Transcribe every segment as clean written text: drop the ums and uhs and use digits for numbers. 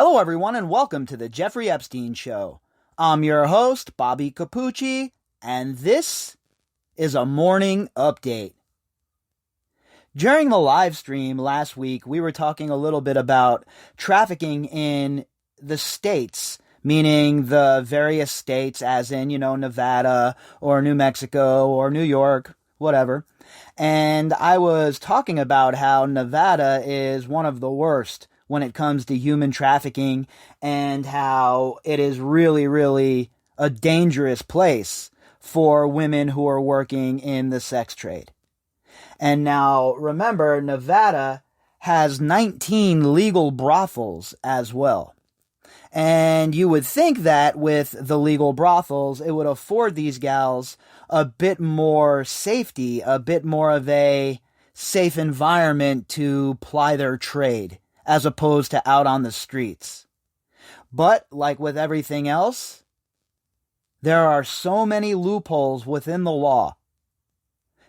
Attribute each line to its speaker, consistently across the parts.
Speaker 1: Hello, everyone, and welcome to the Jeffrey Epstein Show. I'm your host, Bobbycapucci, and this is a morning update. During the live stream last week, we were talking a little bit about trafficking in the states, meaning the various states, as in, Nevada or New Mexico or New York, whatever. And I was talking about how Nevada is one of the worst when it comes to human trafficking, and how it is really, really a dangerous place for women who are working in the sex trade. And now, remember, Nevada has 19 legal brothels as well. And you would think that with the legal brothels, it would afford these gals a bit more safety, a bit more of a safe environment to ply their trade, as opposed to out on the streets. But, like with everything else, there are so many loopholes within the law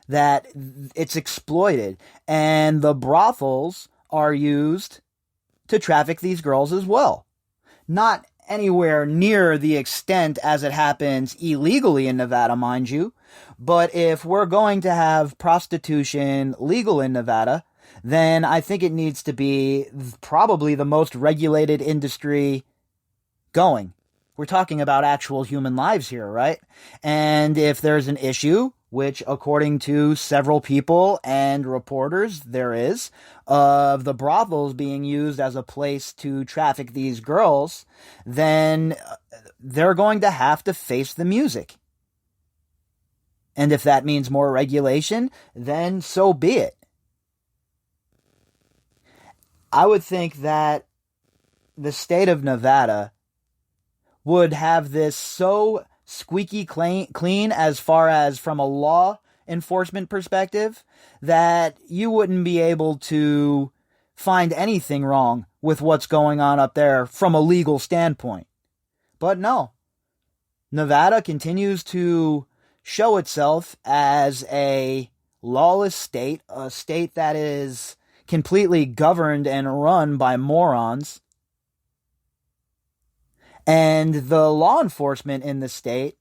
Speaker 1: that it's exploited, and the brothels are used to traffic these girls as well. Not anywhere near the extent as it happens illegally in Nevada, mind you, but if we're going to have prostitution legal in Nevada, then I think it needs to be probably the most regulated industry going. We're talking about actual human lives here, right? And if there's an issue, which according to several people and reporters there is, of the brothels being used as a place to traffic these girls, then they're going to have to face the music. And if that means more regulation, then so be it. I would think that the state of Nevada would have this so squeaky clean as far as from a law enforcement perspective that you wouldn't be able to find anything wrong with what's going on up there from a legal standpoint. But no, Nevada continues to show itself as a lawless state, a state that is completely governed and run by morons. And the law enforcement in the state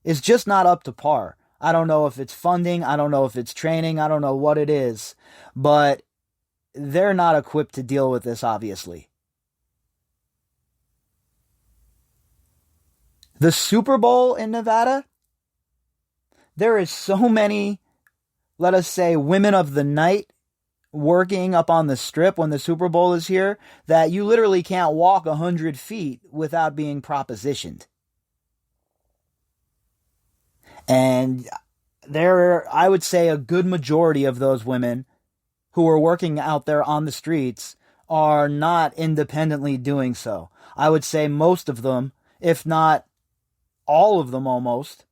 Speaker 1: is just not up to par. I don't know if it's funding, I don't know if it's training, I don't know what it is, but they're not equipped to deal with this, obviously. The Super Bowl in Nevada, there is so many, let us say, women of the night working up on the strip when the Super Bowl is here, that you literally can't walk 100 feet without being propositioned. And there, I would say a good majority of those women who are working out there on the streets are not independently doing so. I would say most of them, if not all of them almost,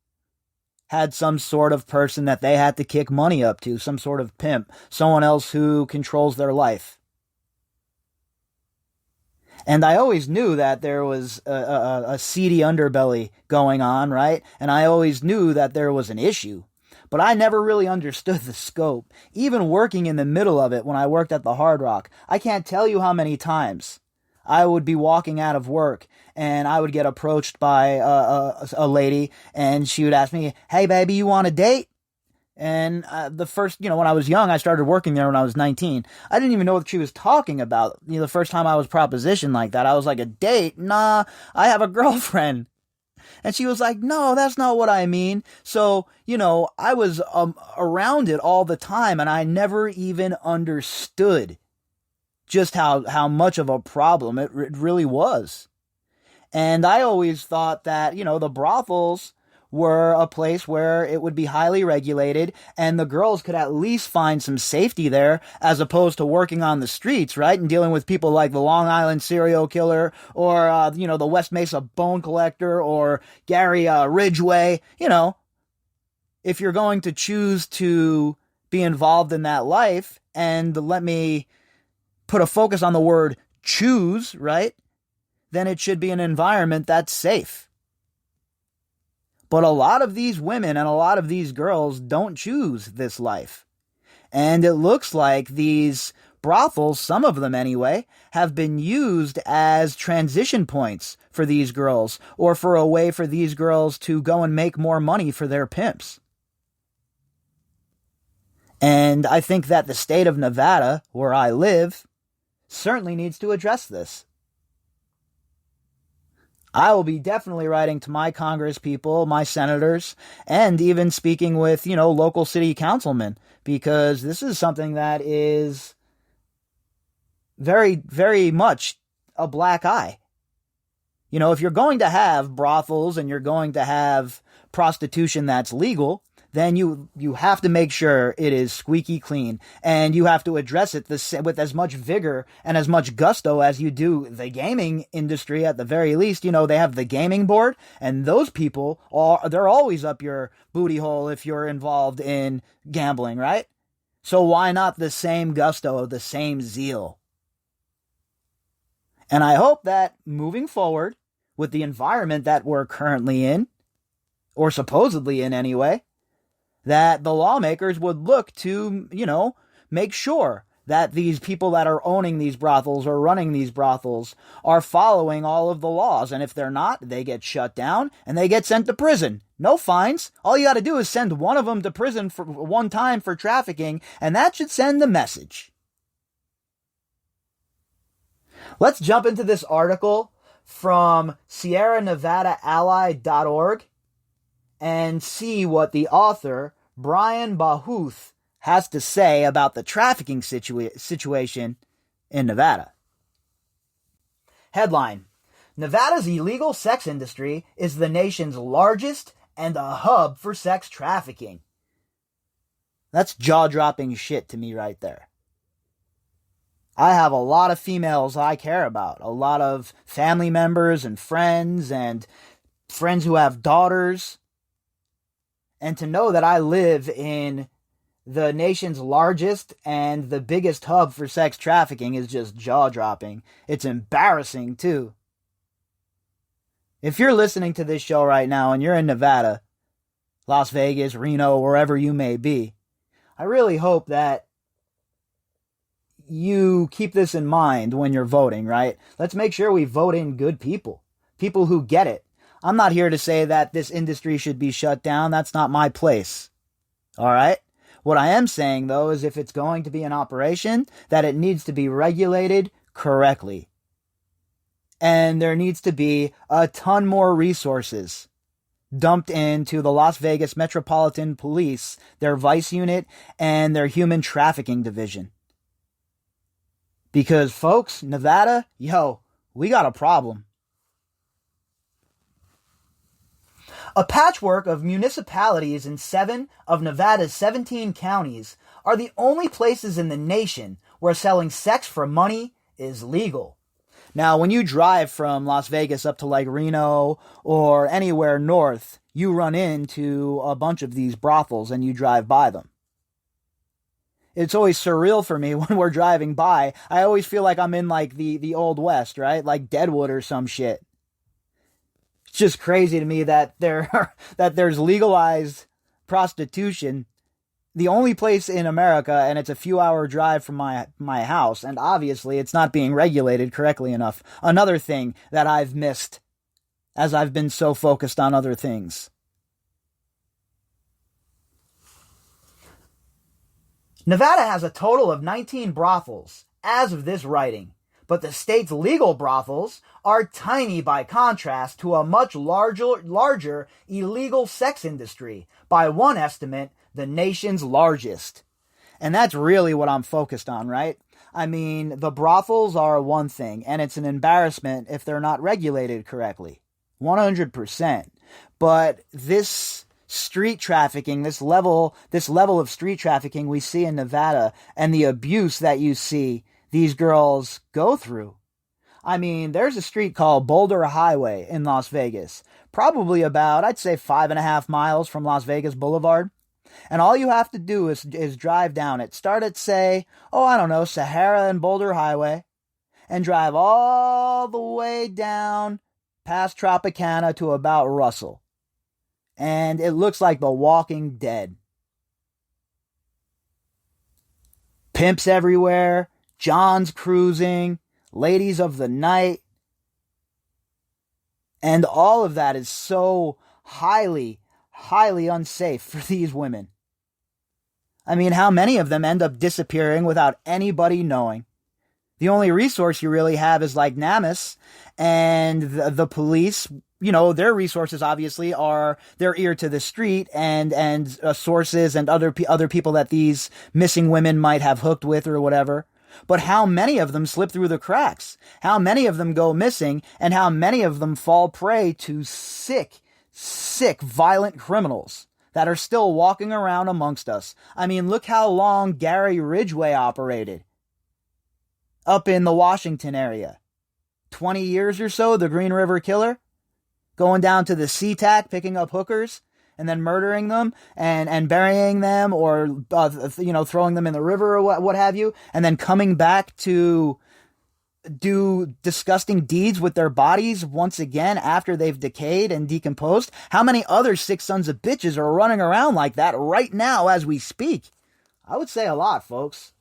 Speaker 1: had some sort of person that they had to kick money up to, some sort of pimp, someone else who controls their life. And I always knew that there was a seedy underbelly going on, right? And I always knew that there was an issue. But I never really understood the scope. Even working in the middle of it when I worked at the Hard Rock, I can't tell you how many times I would be walking out of work and I would get approached by a lady, and she would ask me, "Hey, baby, you want a date?" And the first, when I was young, I started working there when I was 19. I didn't even know what she was talking about. The first time I was propositioned like that, I was like, "A date? Nah, I have a girlfriend." And she was like, "No, that's not what I mean." So, I was around it all the time, and I never even understood just how much of a problem it really was. And I always thought that, the brothels were a place where it would be highly regulated and the girls could at least find some safety there, as opposed to working on the streets, right? And dealing with people like the Long Island serial killer or, the West Mesa bone collector or Gary Ridgway. If you're going to choose to be involved in that life, and let me put a focus on the word choose, right? Then it should be an environment that's safe. But a lot of these women and a lot of these girls don't choose this life. And it looks like these brothels, some of them anyway, have been used as transition points for these girls, or for a way for these girls to go and make more money for their pimps. And I think that the state of Nevada, where I live, certainly needs to address this. I will be definitely writing to my Congress people, my senators, and even speaking with, local city councilmen, because this is something that is very, very much a black eye. If you're going to have brothels and you're going to have prostitution that's legal, then you have to make sure it is squeaky clean, and you have to address it with as much vigor and as much gusto as you do the gaming industry. At the very least, they have the gaming board, and those people they're always up your booty hole if you're involved in gambling, right? So why not the same gusto, the same zeal? And I hope that moving forward with the environment that we're currently in, or supposedly in anyway, that the lawmakers would look to, make sure that these people that are owning these brothels or running these brothels are following all of the laws. And if they're not, they get shut down and they get sent to prison. No fines. All you got to do is send one of them to prison for one time for trafficking, and that should send the message. Let's jump into this article from SierraNevadaAlly.org and see what the author, Brian Bahuth, has to say about the trafficking situation in Nevada. Headline: Nevada's illegal sex industry is the nation's largest and a hub for sex trafficking. That's jaw-dropping shit to me right there. I have a lot of females I care about, a lot of family members and friends who have daughters. And to know that I live in the nation's largest and the biggest hub for sex trafficking is just jaw-dropping. It's embarrassing, too. If you're listening to this show right now and you're in Nevada, Las Vegas, Reno, wherever you may be, I really hope that you keep this in mind when you're voting, right? Let's make sure we vote in good people. People who get it. I'm not here to say that this industry should be shut down. That's not my place. All right? What I am saying, though, is if it's going to be an operation, that it needs to be regulated correctly. And there needs to be a ton more resources dumped into the Las Vegas Metropolitan Police, their vice unit, and their human trafficking division. Because, folks, Nevada, we got a problem. A patchwork of municipalities in 7 of Nevada's 17 counties are the only places in the nation where selling sex for money is legal. Now, when you drive from Las Vegas up to like Reno or anywhere north, you run into a bunch of these brothels and you drive by them. It's always surreal for me when we're driving by. I always feel like I'm in like the Old West, right? Like Deadwood or some shit. It's just crazy to me that there's legalized prostitution, the only place in America, and it's a few-hour drive from my house, and obviously it's not being regulated correctly enough. Another thing that I've missed as I've been so focused on other things. Nevada has a total of 19 brothels as of this writing, but the state's legal brothels are tiny by contrast to a much larger illegal sex industry, by one estimate, the nation's largest. And that's really what I'm focused on, right? I mean, the brothels are one thing, and it's an embarrassment if they're not regulated correctly. 100%. But this street trafficking, this level of street trafficking we see in Nevada, and the abuse that you see these girls go through. I mean, there's a street called Boulder Highway in Las Vegas, probably about, I'd say, 5.5 miles from Las Vegas Boulevard. And all you have to do is drive down it. Start at, say, Sahara and Boulder Highway, and drive all the way down past Tropicana to about Russell. And it looks like The Walking Dead. Pimps everywhere, John's cruising, ladies of the night. And all of that is so highly, highly unsafe for these women. I mean, how many of them end up disappearing without anybody knowing? The only resource you really have is like NamUs, and the police, their resources obviously are their ear to the street and sources and other people that these missing women might have hooked with or whatever. But how many of them slip through the cracks? How many of them go missing? And how many of them fall prey to sick, violent criminals that are still walking around amongst us? I mean, look how long Gary Ridgway operated up in the Washington area. 20 years or so, the Green River Killer, going down to the SeaTac, picking up hookers, and then murdering them and burying them or, throwing them in the river or what have you, and then coming back to do disgusting deeds with their bodies once again after they've decayed and decomposed. How many other sick sons of bitches are running around like that right now as we speak? I would say a lot, folks.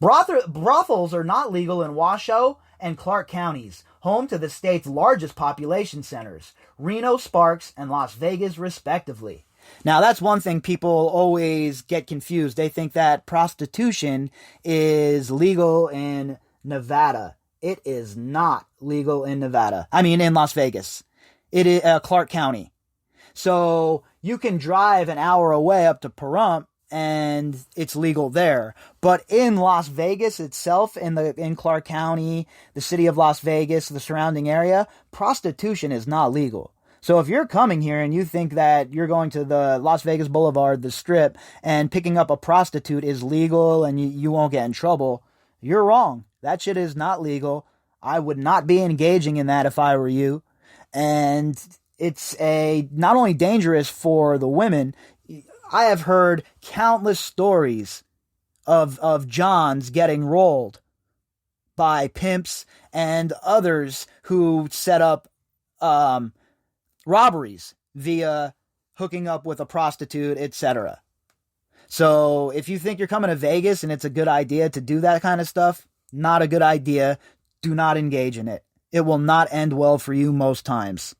Speaker 1: Brothels are not legal in Washoe and Clark counties, home to the state's largest population centers, Reno, Sparks, and Las Vegas, respectively. Now, that's one thing people always get confused. They think that prostitution is legal in Nevada. It is not legal in Nevada. I mean, in Las Vegas. It is Clark County. So you can drive an hour away up to Pahrump, and it's legal there. But in Las Vegas itself, in Clark County, the city of Las Vegas, the surrounding area, prostitution is not legal. So if you're coming here and you think that you're going to the Las Vegas Boulevard, the Strip, and picking up a prostitute is legal and you won't get in trouble, you're wrong. That shit is not legal. I would not be engaging in that if I were you. And it's not only dangerous for the women. I have heard countless stories of Johns getting rolled by pimps and others who set up robberies via hooking up with a prostitute, etc. So if you think you're coming to Vegas and it's a good idea to do that kind of stuff, not a good idea. Do not engage in it. It will not end well for you most times.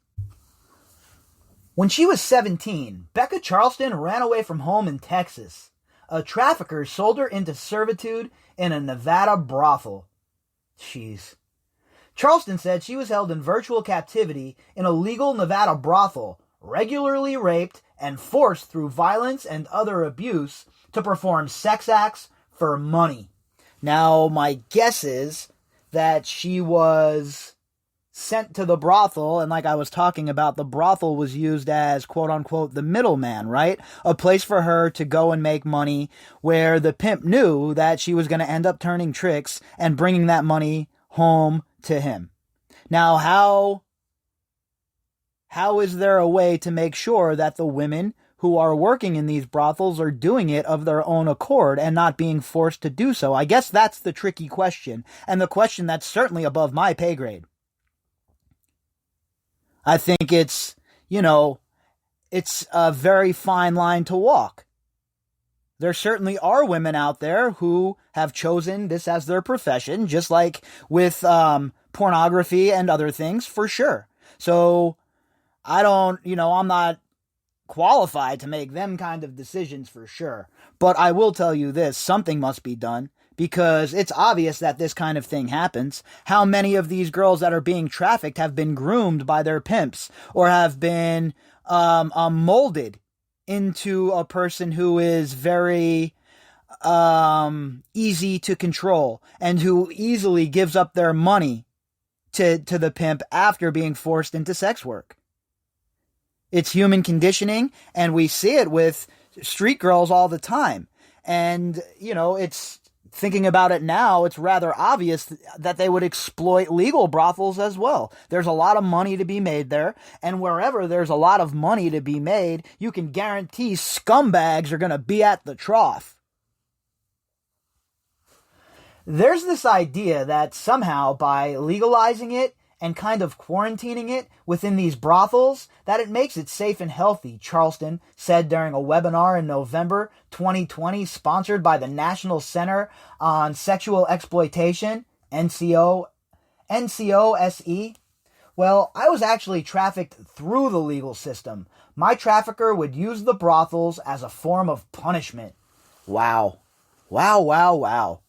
Speaker 1: When she was 17, Becca Charleston ran away from home in Texas. A trafficker sold her into servitude in a Nevada brothel. Jeez. Charleston said she was held in virtual captivity in a legal Nevada brothel, regularly raped and forced through violence and other abuse to perform sex acts for money. Now, my guess is that she was sent to the brothel, and like I was talking about, the brothel was used as, quote-unquote, the middleman, right? A place for her to go and make money where the pimp knew that she was going to end up turning tricks and bringing that money home to him. Now, how is there a way to make sure that the women who are working in these brothels are doing it of their own accord and not being forced to do so? I guess that's the tricky question, and the question that's certainly above my pay grade. I think it's a very fine line to walk. There certainly are women out there who have chosen this as their profession, just like with pornography and other things, for sure. So I'm not qualified to make them kind of decisions for sure. But I will tell you this, something must be done, because it's obvious that this kind of thing happens. How many of these girls that are being trafficked have been groomed by their pimps or have been molded into a person who is very easy to control and who easily gives up their money to the pimp after being forced into sex work? It's human conditioning, and we see it with street girls all the time. And, it's thinking about it now, it's rather obvious that they would exploit legal brothels as well. There's a lot of money to be made there, and wherever there's a lot of money to be made, you can guarantee scumbags are going to be at the trough. There's this idea that somehow by legalizing it and kind of quarantining it within these brothels that it makes it safe and healthy, Charleston said during a webinar in November 2020 sponsored by the National Center on Sexual Exploitation, NCOSE. Well, I was actually trafficked through the legal system. My trafficker would use the brothels as a form of punishment. Wow. Wow, wow, wow.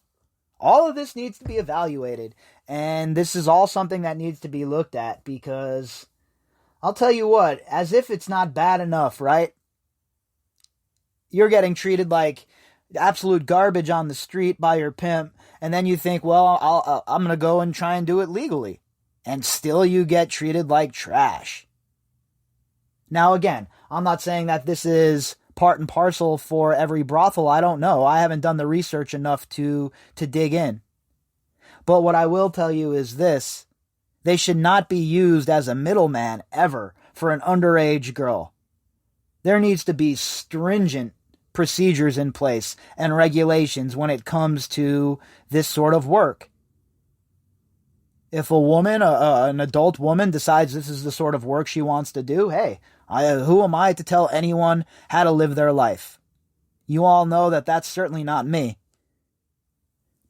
Speaker 1: All of this needs to be evaluated, and this is all something that needs to be looked at because I'll tell you what, as if it's not bad enough, right? You're getting treated like absolute garbage on the street by your pimp, and then you think, well, I'm going to go and try and do it legally, and still you get treated like trash. Now, again, I'm not saying that this is part and parcel for every brothel. I don't know. I haven't done the research enough to dig in. But what I will tell you is this. They should not be used as a middleman ever for an underage girl. There needs to be stringent procedures in place and regulations when it comes to this sort of work. If a woman, an adult woman, decides this is the sort of work she wants to do, hey, who am I to tell anyone how to live their life? You all know that that's certainly not me.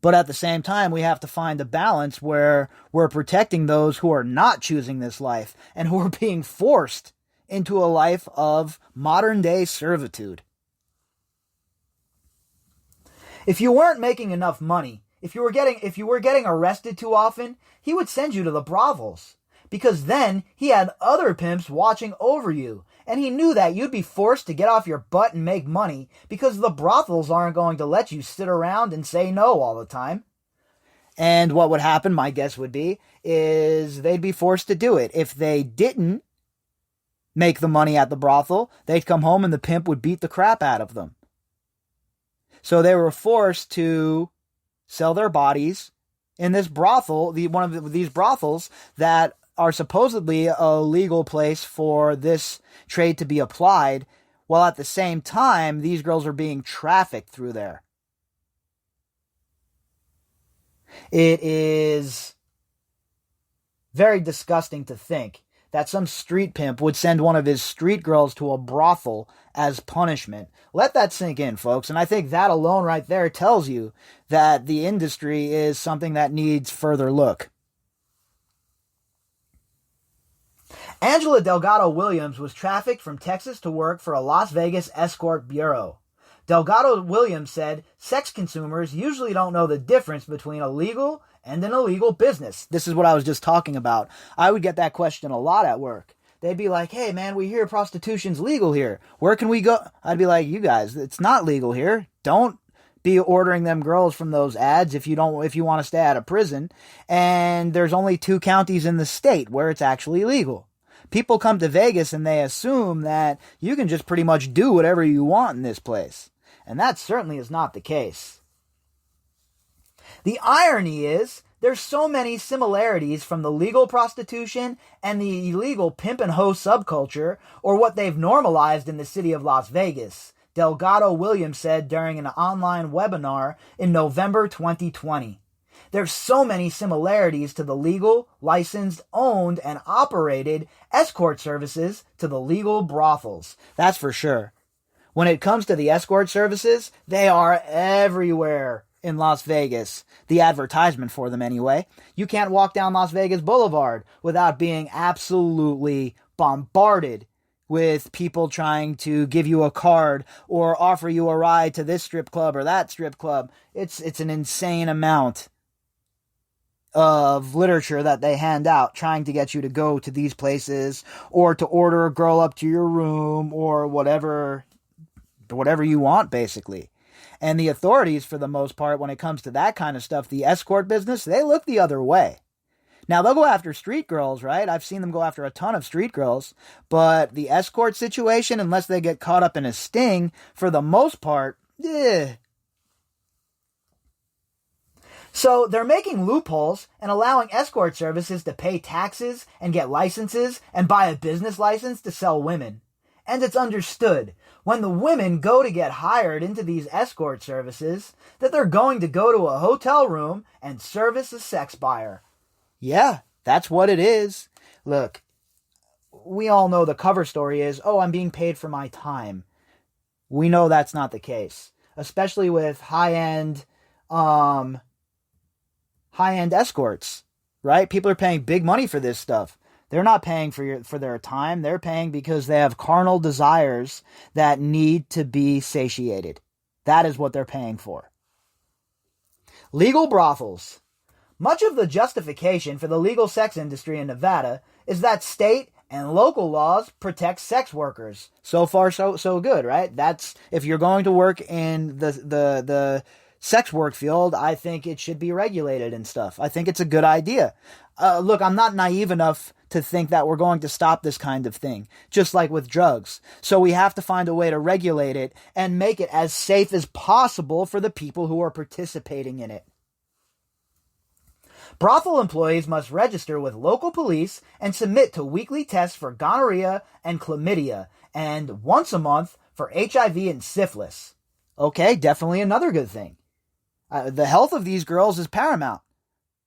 Speaker 1: But at the same time, we have to find a balance where we're protecting those who are not choosing this life and who are being forced into a life of modern-day servitude. If you weren't making enough money, if you were getting arrested too often, he would send you to the brothels. Because then he had other pimps watching over you, and he knew that you'd be forced to get off your butt and make money because the brothels aren't going to let you sit around and say no all the time. And what would happen, my guess would be, is they'd be forced to do it. If they didn't make the money at the brothel, they'd come home and the pimp would beat the crap out of them. So they were forced to sell their bodies in this brothel, these brothels that are supposedly a legal place for this trade to be applied, while at the same time, these girls are being trafficked through there. It is very disgusting to think that some street pimp would send one of his street girls to a brothel as punishment. Let that sink in, folks. And I think that alone right there tells you that the industry is something that needs further look. Angela Delgado Williams was trafficked from Texas to work for a Las Vegas escort bureau. Delgado Williams said sex consumers usually don't know the difference between a legal and an illegal business. This is what I was just talking about. I would get that question a lot at work. They'd be like, hey man, we hear prostitution's legal here. Where can we go? I'd be like, you guys, it's not legal here. Don't be ordering them girls from those ads if you want to stay out of prison. And there's only 2 counties in the state where it's actually legal. People come to Vegas and they assume that you can just pretty much do whatever you want in this place. And that certainly is not the case. The irony is, there's so many similarities from the legal prostitution and the illegal pimp and hoe subculture, or what they've normalized in the city of Las Vegas, Delgado Williams said during an online webinar in November 2020. There's so many similarities to the legal, licensed, owned, and operated escort services to the legal brothels. That's for sure. When it comes to the escort services, they are everywhere in Las Vegas. The advertisement for them anyway. You can't walk down Las Vegas Boulevard without being absolutely bombarded with people trying to give you a card or offer you a ride to this strip club or that strip club. It's an insane amount of literature that they hand out trying to get you to go to these places or to order a girl up to your room or whatever you want, basically. And the authorities, for the most part, when it comes to that kind of stuff, the escort business, they look the other way. Now, they'll go after street girls, right? I've seen them go after a ton of street girls. But the escort situation, unless they get caught up in a sting, for the most part, So they're making loopholes and allowing escort services to pay taxes and get licenses and buy a business license to sell women. And it's understood, when the women go to get hired into these escort services, that they're going to go to a hotel room and service a sex buyer. Yeah, That's what it is. Look, we all know the cover story is, oh, I'm being paid for my time. We know that's not the case, especially with high-end escorts, right? People are paying big money for this stuff. They're not paying for their time. They're paying because they have carnal desires that need to be satiated. That is what they're paying for. Legal brothels. Much of the justification for the legal sex industry in Nevada is that state and local laws protect sex workers. So far, so good, right? That's, if you're going to work in the sex work field, I think it should be regulated and stuff. I think it's a good idea. Look, I'm not naive enough to think that we're going to stop this kind of thing, just like with drugs. So we have to find a way to regulate it and make it as safe as possible for the people who are participating in it. Brothel employees must register with local police and submit to weekly tests for gonorrhea and chlamydia, and once a month for HIV and syphilis. Okay, definitely another good thing. The health of these girls is paramount.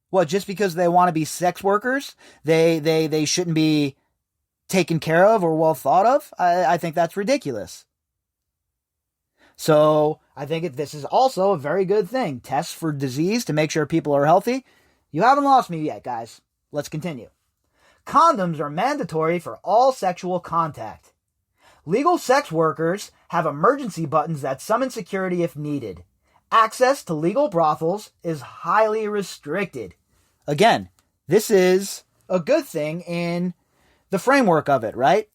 Speaker 1: What, just because they want to be sex workers, they shouldn't be taken care of or well thought of? I think that's ridiculous. So I think this is also a very good thing. Tests for disease to make sure people are healthy. You haven't lost me yet, guys. Let's continue. Condoms are mandatory for all sexual contact. Legal sex workers have emergency buttons that summon security if needed. Access to legal brothels is highly restricted. Again, this is a good thing in the framework of it, right?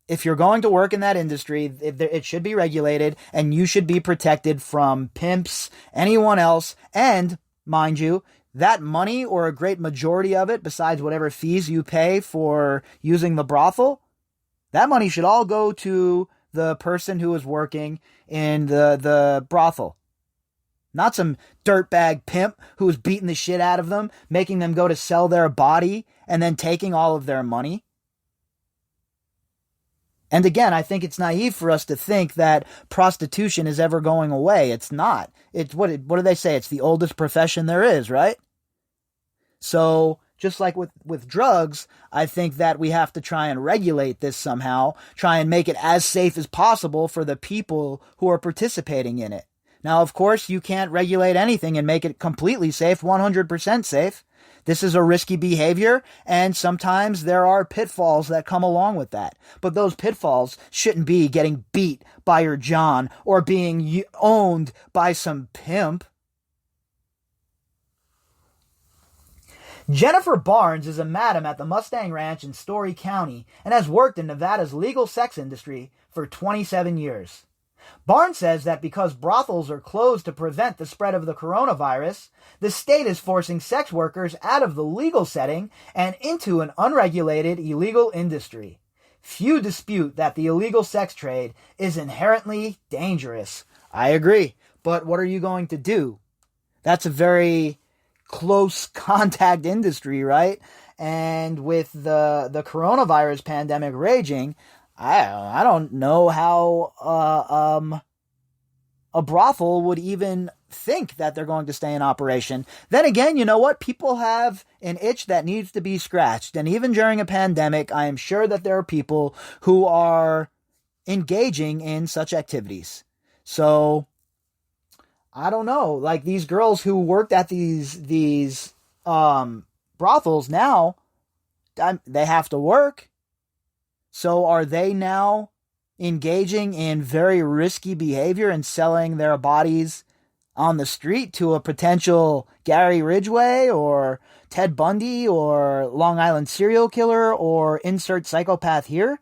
Speaker 1: If you're going to work in that industry, it should be regulated, and you should be protected from pimps, anyone else, and, mind you, that money, or a great majority of it, besides whatever fees you pay for using the brothel, that money should all go to the person who is working in the brothel. Not some dirtbag pimp who is beating the shit out of them, making them go to sell their body, and then taking all of their money. And again, I think it's naive for us to think that prostitution is ever going away. It's not. It's what do they say? It's the oldest profession there is, right? So just like with drugs, I think that we have to try and regulate this somehow, try and make it as safe as possible for the people who are participating in it. Now, of course, you can't regulate anything and make it completely safe, 100% safe. This is a risky behavior, and sometimes there are pitfalls that come along with that. But those pitfalls shouldn't be getting beat by your John or being owned by some pimp. Jennifer Barnes is a madam at the Mustang Ranch in Story County and has worked in Nevada's legal sex industry for 27 years. Barnes says that because brothels are closed to prevent the spread of the coronavirus, the state is forcing sex workers out of the legal setting and into an unregulated illegal industry. Few dispute that the illegal sex trade is inherently dangerous. I agree, but what are you going to do? That's a very close contact industry, right? And with the coronavirus pandemic raging, I don't know how a brothel would even think that they're going to stay in operation. Then again, you know what? People have an itch that needs to be scratched. And even during a pandemic, I am sure that there are people who are engaging in such activities. So I don't know. Like these girls who worked at these brothels now, they have to work. So are they now engaging in very risky behavior and selling their bodies on the street to a potential Gary Ridgway or Ted Bundy or Long Island serial killer or insert psychopath here?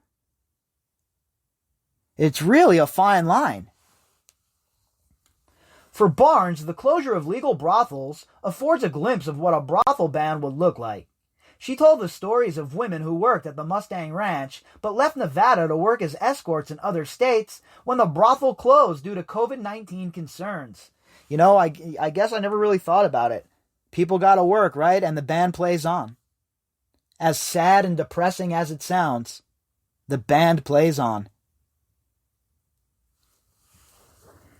Speaker 1: It's really a fine line. For Barnes, the closure of legal brothels affords a glimpse of what a brothel ban would look like. She told the stories of women who worked at the Mustang Ranch but left Nevada to work as escorts in other states when the brothel closed due to COVID-19 concerns. You know, I guess I never really thought about it. People gotta work, right? And the band plays on. As sad and depressing as it sounds, the band plays on.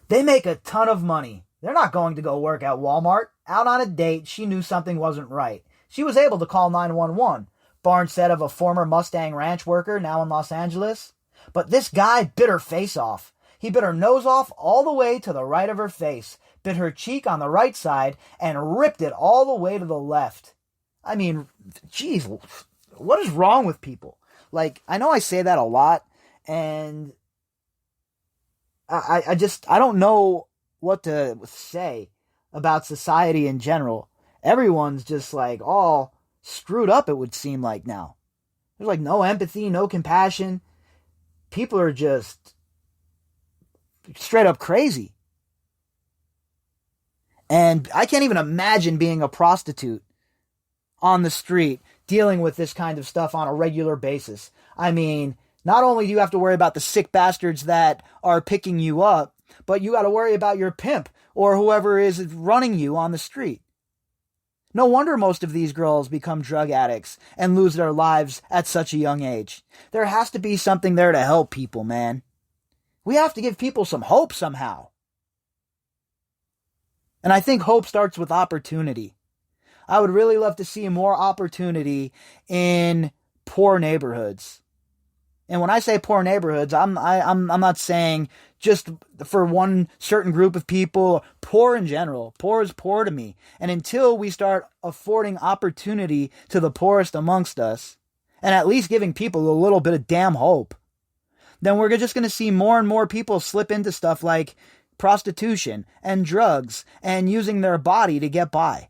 Speaker 1: They make a ton of money. They're not going to go work at Walmart, out on a date, she knew something wasn't right. She was able to call 911, Barnes said of a former Mustang Ranch worker now in Los Angeles. But this guy bit her face off. He bit her nose off all the way to the right of her face, bit her cheek on the right side, and ripped it all the way to the left. I mean, geez, what is wrong with people? Like, I know I say that a lot, and I don't know what to say about society in general. Everyone's just like all screwed up, it would seem like now. There's like no empathy, no compassion. People are just straight up crazy. And I can't even imagine being a prostitute on the street dealing with this kind of stuff on a regular basis. I mean, not only do you have to worry about the sick bastards that are picking you up, but you got to worry about your pimp or whoever is running you on the street. No wonder most of these girls become drug addicts and lose their lives at such a young age. There has to be something there to help people, man. We have to give people some hope somehow. And I think hope starts with opportunity. I would really love to see more opportunity in poor neighborhoods. And when I say poor neighborhoods, I'm not saying just for one certain group of people. Poor in general. Poor is poor to me. And until we start affording opportunity to the poorest amongst us, and at least giving people a little bit of damn hope, then we're just going to see more and more people slip into stuff like prostitution and drugs and using their body to get by.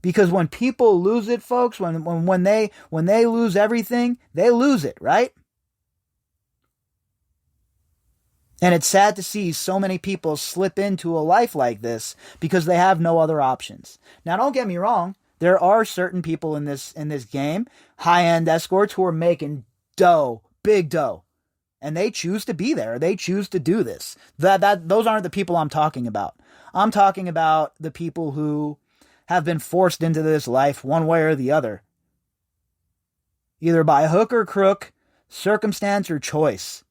Speaker 1: Because when people lose it, folks, when they lose everything, they lose it, right? And it's sad to see so many people slip into a life like this because they have no other options. Now, don't get me wrong. There are certain people in this game, high-end escorts, who are making dough, big dough. And they choose to be there. They choose to do this. Those aren't the people I'm talking about. I'm talking about the people who have been forced into this life one way or the other. Either by hook or crook, circumstance or choice.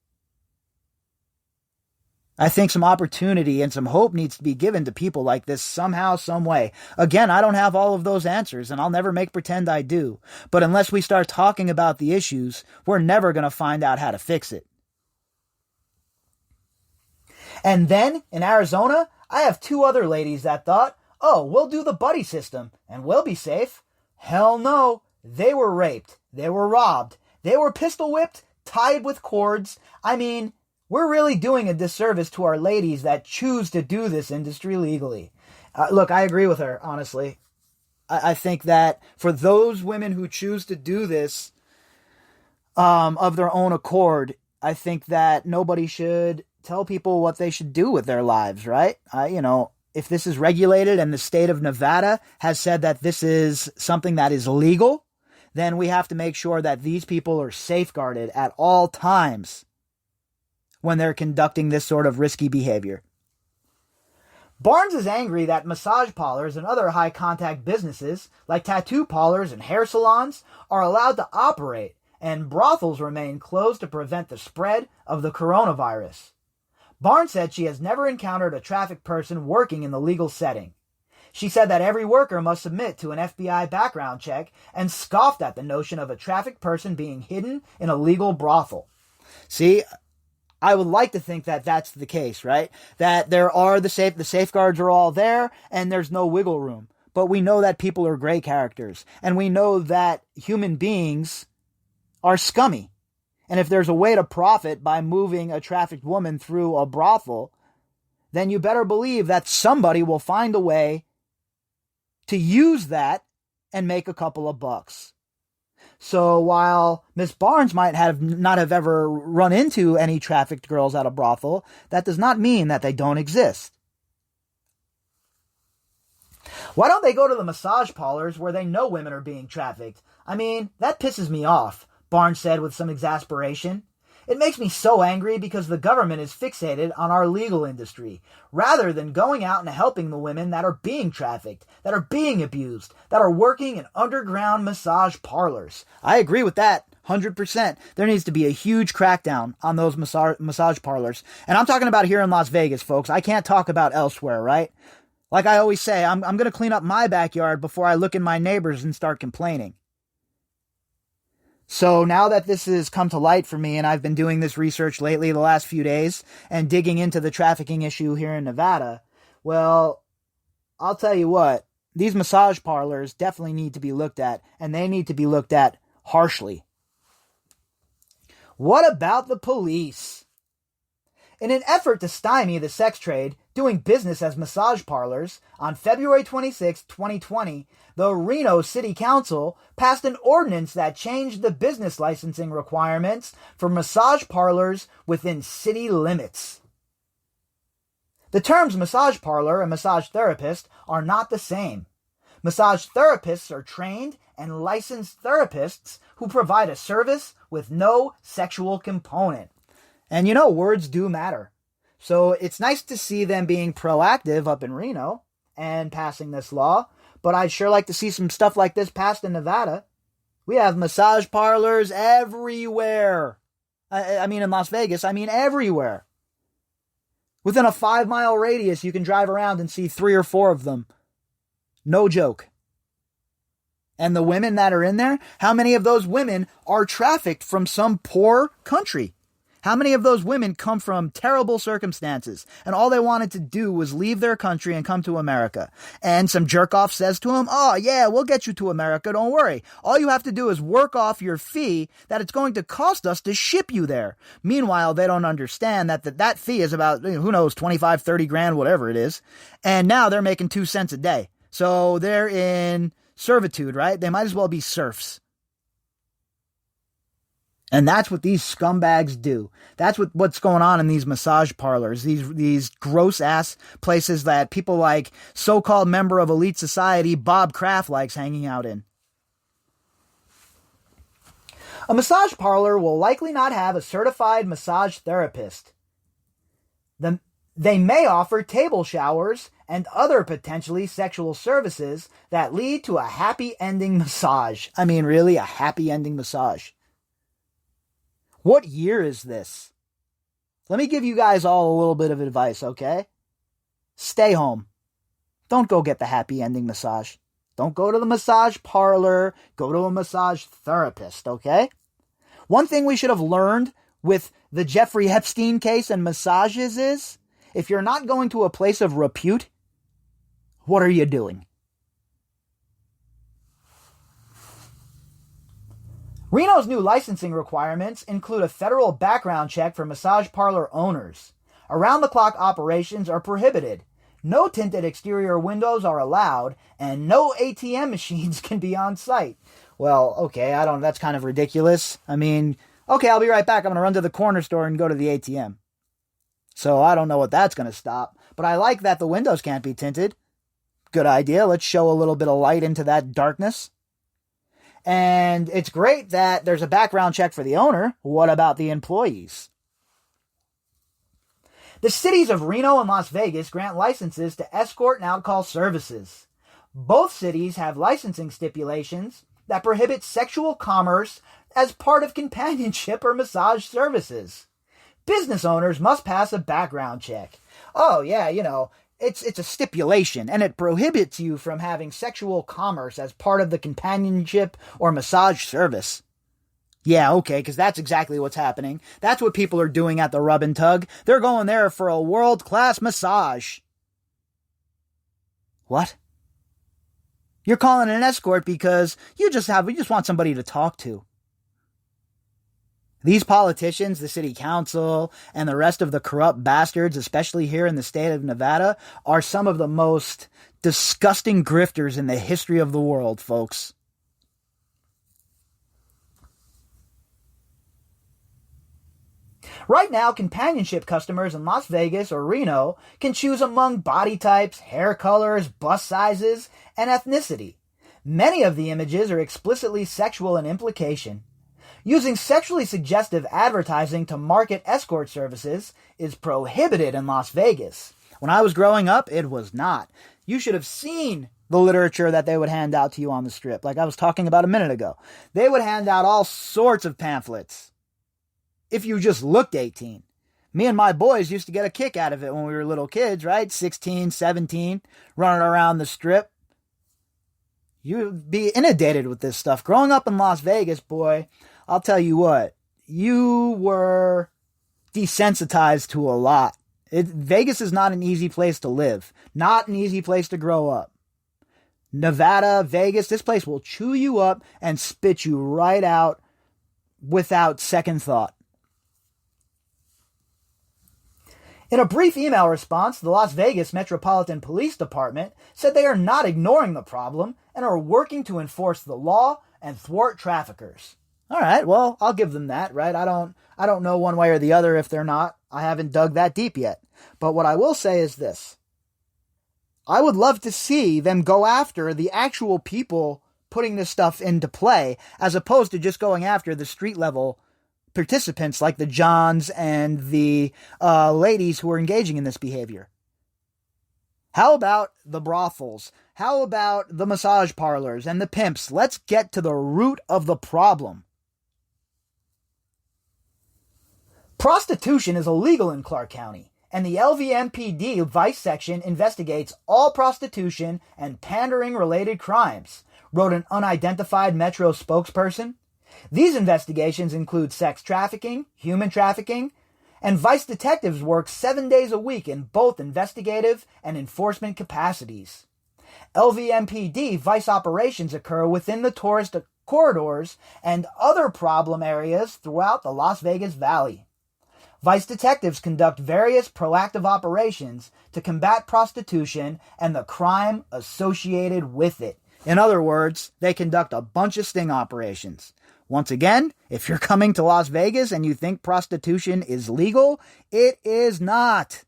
Speaker 1: I think some opportunity and some hope needs to be given to people like this somehow, some way. Again, I don't have all of those answers, and I'll never make pretend I do. But unless we start talking about the issues, we're never going to find out how to fix it. And then, in Arizona, I have two other ladies that thought, oh, we'll do the buddy system, and we'll be safe. Hell no. They were raped. They were robbed. They were pistol whipped, tied with cords. I mean, we're really doing a disservice to our ladies that choose to do this industry legally. Look, I agree with her, honestly. I think that for those women who choose to do this of their own accord, I think that nobody should tell people what they should do with their lives, right? If this is regulated and the state of Nevada has said that this is something that is legal, then we have to make sure that these people are safeguarded at all times when they're conducting this sort of risky behavior. Barnes is angry that massage parlors and other high-contact businesses, like tattoo parlors and hair salons, are allowed to operate, and brothels remain closed to prevent the spread of the coronavirus. Barnes said she has never encountered a trafficked person working in the legal setting. She said that every worker must submit to an FBI background check and scoffed at the notion of a trafficked person being hidden in a legal brothel. See, I would like to think that that's the case, right? That there are the safeguards are all there and there's no wiggle room. But we know that people are gray characters, and we know that human beings are scummy. And if there's a way to profit by moving a trafficked woman through a brothel, then you better believe that somebody will find a way to use that and make a couple of bucks. So while Miss Barnes might not have ever run into any trafficked girls at a brothel, that does not mean that they don't exist. Why don't they go to the massage parlors where they know women are being trafficked? I mean, that pisses me off, Barnes said with some exasperation. It makes me so angry because the government is fixated on our legal industry, rather than going out and helping the women that are being trafficked, that are being abused, that are working in underground massage parlors. I agree with that, 100%. There needs to be a huge crackdown on those massage parlors. And I'm talking about here in Las Vegas, folks. I can't talk about elsewhere, right? Like I always say, I'm going to clean up my backyard before I look in my neighbor's and start complaining. So now that this has come to light for me, and I've been doing this research lately the last few days and digging into the trafficking issue here in Nevada, well, I'll tell you what, these massage parlors definitely need to be looked at, and they need to be looked at harshly. What about the police? In an effort to stymie the sex trade doing business as massage parlors, on February 26, 2020, the Reno City Council passed an ordinance that changed the business licensing requirements for massage parlors within city limits. The terms massage parlor and massage therapist are not the same. Massage therapists are trained and licensed therapists who provide a service with no sexual component. And words do matter. So it's nice to see them being proactive up in Reno and passing this law, but I'd sure like to see some stuff like this passed in Nevada. We have massage parlors everywhere. I mean in Las Vegas, everywhere. Within a 5-mile radius, you can drive around and see 3 or 4 of them. No joke. And the women that are in there, how many of those women are trafficked from some poor country? How many of those women come from terrible circumstances and all they wanted to do was leave their country and come to America? And some jerk-off says to them, "Oh yeah, we'll get you to America, don't worry. All you have to do is work off your fee that it's going to cost us to ship you there." Meanwhile, they don't understand that fee is about, who knows, 25, 30 grand, whatever it is. And now they're making 2 cents a day. So they're in servitude, right? They might as well be serfs. And that's what these scumbags do. That's what's going on in these massage parlors, these gross-ass places that people like so-called member of elite society Bob Kraft likes hanging out in. A massage parlor will likely not have a certified massage therapist. They may offer table showers and other potentially sexual services that lead to a happy ending massage. Really, a happy ending massage. What year is this? Let me give you guys all a little bit of advice, okay? Stay home. Don't go get the happy ending massage. Don't go to the massage parlor. Go to a massage therapist, okay? One thing we should have learned with the Jeffrey Epstein case and massages is, if you're not going to a place of repute, what are you doing? Reno's new licensing requirements include a federal background check for massage parlor owners. Around-the-clock operations are prohibited. No tinted exterior windows are allowed, and no ATM machines can be on site. Well, okay, that's kind of ridiculous. Okay, I'll be right back. I'm going to run to the corner store and go to the ATM. So I don't know what that's going to stop. But I like that the windows can't be tinted. Good idea. Let's show a little bit of light into that darkness. And it's great that there's a background check for the owner. What about the employees? The cities of Reno and Las Vegas grant licenses to escort and outcall services. Both cities have licensing stipulations that prohibit sexual commerce as part of companionship or massage services. Business owners must pass a background check. Oh yeah, It's a stipulation, and it prohibits you from having sexual commerce as part of the companionship or massage service. Yeah, okay, because that's exactly what's happening. That's what people are doing at the Rub and Tug. They're going there for a world-class massage. What? You're calling an escort because you just want somebody to talk to. These politicians, the city council, and the rest of the corrupt bastards, especially here in the state of Nevada, are some of the most disgusting grifters in the history of the world, folks. Right now, companionship customers in Las Vegas or Reno can choose among body types, hair colors, bust sizes, and ethnicity. Many of the images are explicitly sexual in implication. Using sexually suggestive advertising to market escort services is prohibited in Las Vegas. When I was growing up, it was not. You should have seen the literature that they would hand out to you on the strip, like I was talking about a minute ago. They would hand out all sorts of pamphlets if you just looked 18. Me and my boys used to get a kick out of it when we were little kids, right? 16, 17, running around the strip. You'd be inundated with this stuff. Growing up in Las Vegas, boy, I'll tell you what, you were desensitized to a lot. Vegas is not an easy place to live. Not an easy place to grow up. Nevada, Vegas, this place will chew you up and spit you right out without second thought. In a brief email response, the Las Vegas Metropolitan Police Department said they are not ignoring the problem and are working to enforce the law and thwart traffickers. All right, well, I'll give them that, right? I don't know one way or the other if they're not. I haven't dug that deep yet. But what I will say is this. I would love to see them go after the actual people putting this stuff into play, as opposed to just going after the street level participants like the Johns and the ladies who are engaging in this behavior. How about the brothels? How about the massage parlors and the pimps? Let's get to the root of the problem. Prostitution is illegal in Clark County, and the LVMPD Vice Section investigates all prostitution and pandering-related crimes, wrote an unidentified Metro spokesperson. These investigations include sex trafficking, human trafficking, and Vice detectives work 7 days a week in both investigative and enforcement capacities. LVMPD Vice operations occur within the tourist corridors and other problem areas throughout the Las Vegas Valley. Vice detectives conduct various proactive operations to combat prostitution and the crime associated with it. In other words, they conduct a bunch of sting operations. Once again, if you're coming to Las Vegas and you think prostitution is legal, it is not.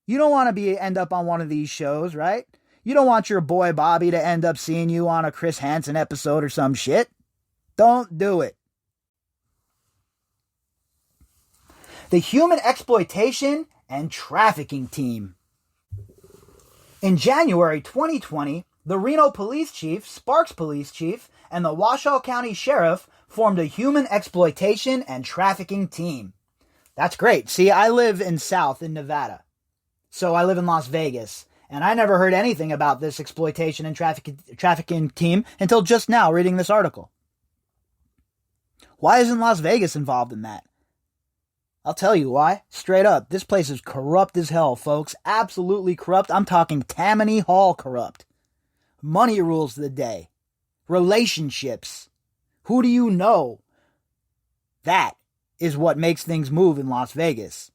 Speaker 1: You don't want to end up on one of these shows, right? You don't want your boy Bobby to end up seeing you on a Chris Hansen episode or some shit. Don't do it. The Human Exploitation and Trafficking Team. In January 2020, the Reno Police Chief, Sparks Police Chief, and the Washoe County Sheriff formed a Human Exploitation and Trafficking Team. That's great. See, I live in Nevada. So I live in Las Vegas. And I never heard anything about this exploitation and trafficking team until just now reading this article. Why isn't Las Vegas involved in that? I'll tell you why. Straight up, this place is corrupt as hell, folks. Absolutely corrupt. I'm talking Tammany Hall corrupt. Money rules the day. Relationships. Who do you know? That is what makes things move in Las Vegas.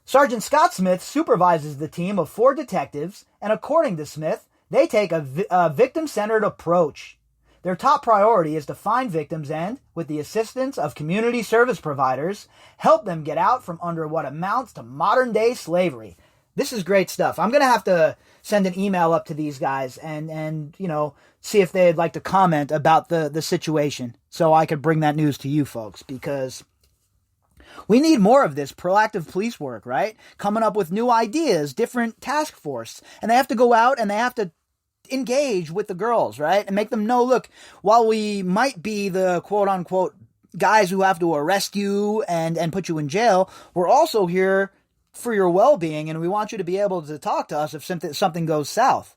Speaker 1: Sergeant Scott Smith supervises the team of 4 detectives, and according to Smith, they take a victim-centered approach. Their top priority is to find victims and, with the assistance of community service providers, help them get out from under what amounts to modern-day slavery. This is great stuff. I'm going to have to send an email up to these guys and see if they'd like to comment about the situation so I could bring that news to you folks, because we need more of this proactive police work, right? Coming up with new ideas, different task force, and they have to go out and they have to engage with the girls, right? And make them know, look, while we might be the quote-unquote guys who have to arrest you and put you in jail, we're also here for your well-being, and we want you to be able to talk to us if something goes south.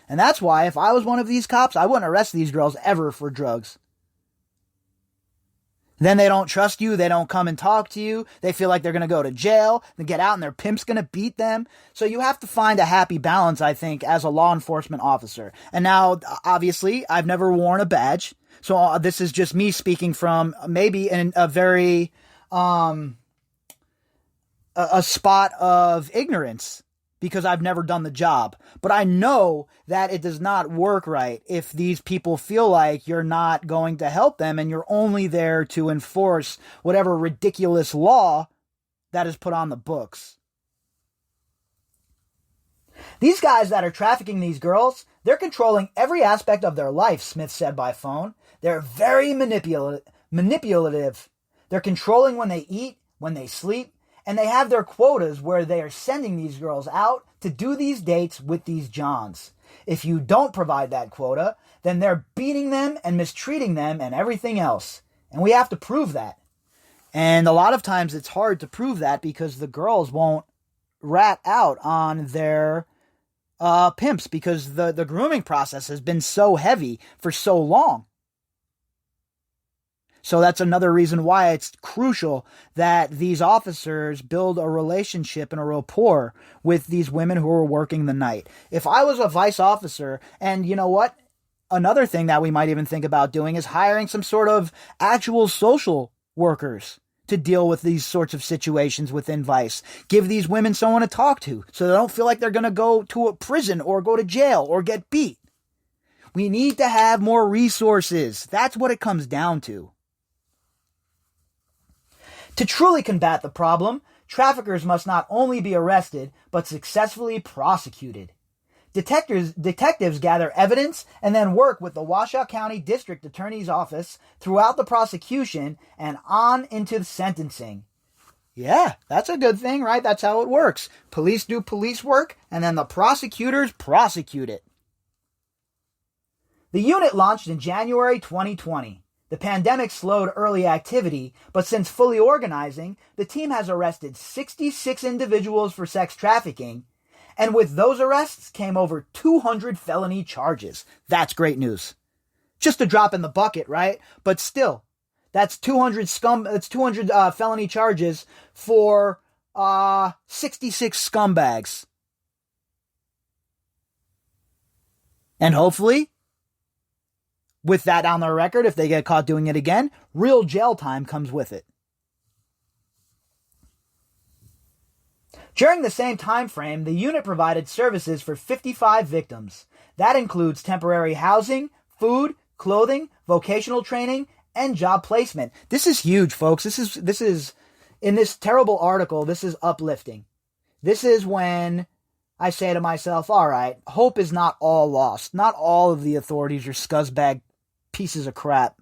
Speaker 1: And that's why, if I was one of these cops, I wouldn't arrest these girls ever for drugs. Then they don't trust you, they don't come and talk to you, they feel like they're going to go to jail, they get out and their pimp's going to beat them. So you have to find a happy balance, I think, as a law enforcement officer. And now, obviously, I've never worn a badge, so this is just me speaking from maybe in a very, a spot of ignorance, because I've never done the job. But I know that it does not work right if these people feel like you're not going to help them and you're only there to enforce whatever ridiculous law that is put on the books. These guys that are trafficking these girls, they're controlling every aspect of their life, Smith said by phone. They're very manipulative. They're controlling when they eat, when they sleep, and they have their quotas where they are sending these girls out to do these dates with these Johns. If you don't provide that quota, then they're beating them and mistreating them and everything else. And we have to prove that. And a lot of times it's hard to prove that because the girls won't rat out on their pimps because the grooming process has been so heavy for so long. So that's another reason why it's crucial that these officers build a relationship and a rapport with these women who are working the night. If I was a vice officer, and you know what? Another thing that we might even think about doing is hiring some sort of actual social workers to deal with these sorts of situations within Vice. Give these women someone to talk to so they don't feel like they're going to go to a prison or go to jail or get beat. We need to have more resources. That's what it comes down to. To truly combat the problem, traffickers must not only be arrested, but successfully prosecuted. Detectives gather evidence and then work with the Washoe County District Attorney's Office throughout the prosecution and on into the sentencing. Yeah, that's a good thing, right? That's how it works. Police do police work, and then the prosecutors prosecute it. The unit launched in January 2020. The pandemic slowed early activity, but since fully organizing, the team has arrested 66 individuals for sex trafficking, and with those arrests came over 200 felony charges. That's great news. Just a drop in the bucket, right? But still, that's 200 felony charges for 66 scumbags. And hopefully, with that on their record, if they get caught doing it again, real jail time comes with it. During the same time frame, the unit provided services for 55 victims. That includes temporary housing, food, clothing, vocational training, and job placement. This is huge, folks. This is in this terrible article, this is uplifting. This is when I say to myself, all right, hope is not all lost. Not all of the authorities are scuzzbag pieces of crap.